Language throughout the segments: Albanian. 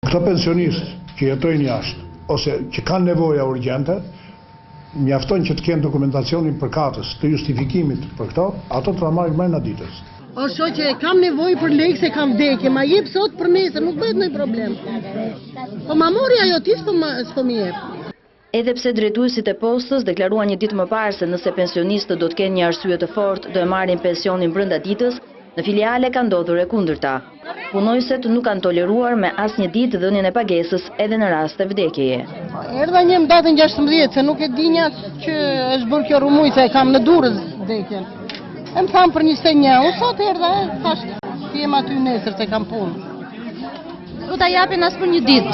Këto pensionistë që jetojnë jashtë, ose që kanë nevoja urgjente, mjafton që të kenë dokumentacionin përkatës të justifikimit për këto, ato të marrin mbrenda ditës. O shoqe, kam nevojë për lekë se kam vdekje, ma jep sot për nesër, nuk bëhet ndonjë problem. Po ma mori ajo ti s'po më jep. Edhe pse drejtuesit e postës deklaruan një ditë më parë se nëse pensionistët do të kenë një arsye të fortë do e marrin pensionin brenda ditës, në filiale ka ndodhur e kundërta. Punojësit nuk kanë toleruar me asnjë ditë dhënien e pagesës edhe në rast të vdekjeje. Erdha një më datën 16, se nuk e dinja që është bërë kjo rumuj, se e kam në Durrës vdekjen. E më thamë për 21, unë sot erdha, thash, ti jem aty nesër se kam punë. Do ta japin as për një ditë.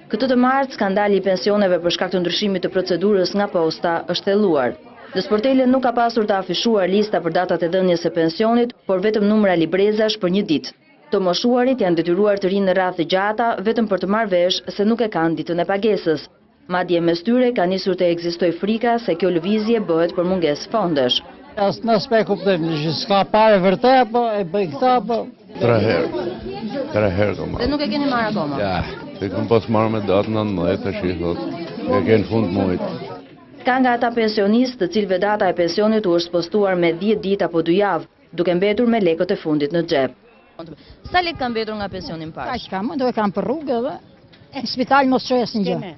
Këtë të martë, skandali i pensioneve për shkak të ndryshimit të procedurës nga posta është thelluar. Në sportele nuk ka pasur të afishuar lista për datat e dhënies së pensionit, por vetëm numra librezash për një ditë. Të moshuarit janë detyruar të rinë në radhë të gjata vetëm për të marrë vesh se nuk e kanë ditën e pagesës. Madje mes tyre ka nisur të ekzistojë frika se kjo lëvizje bëhet për mungesë fondesh. As në s'pe kuptojmë që s'ka pare vërtet, apo e bëj këta, apo... 3 herë do marrë. Dhe nuk e keni marrë akoma? Ja, se kam pas marrë me datë 19, tash i thot, e kenë fund muajit. Ka nga ata pensionistë të cilëve data e pensionit u është postuar me 10 ditë apo 2 javë, duke mbetur me lekët e fundit në xhep. Sa lekë ka mbetur nga pensioni i parë? Aq kam, do e kam për rrugë edhe në spital mos çoj asnjë gjë.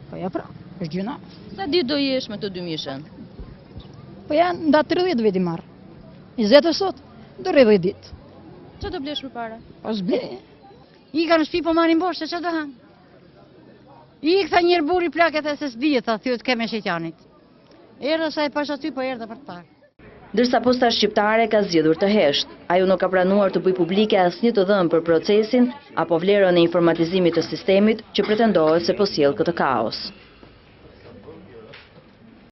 Po ja pra, është gjuna. Sa ditë do jesh me të 2000-shën? Po janë nda 30 vjet i marr. 20 sot, do rri 10 ditë. Çfarë do blesh për para? Po s'blej. I kanë shtëpi po marrin bosh, çfarë do han? I këta njërë buri plaket e se s'dijet, tha thyët keme shqeqanit. Erdha sa e pash aty, po erdha për të parë. Ndërsa posta shqiptare ka zgjedhur të heshtë. Ajo nuk ka pranuar të bëjë publike asnjë të dhënë për procesin apo vlerën e informatizimit të sistemit që pretendohet se po sjell këtë kaos.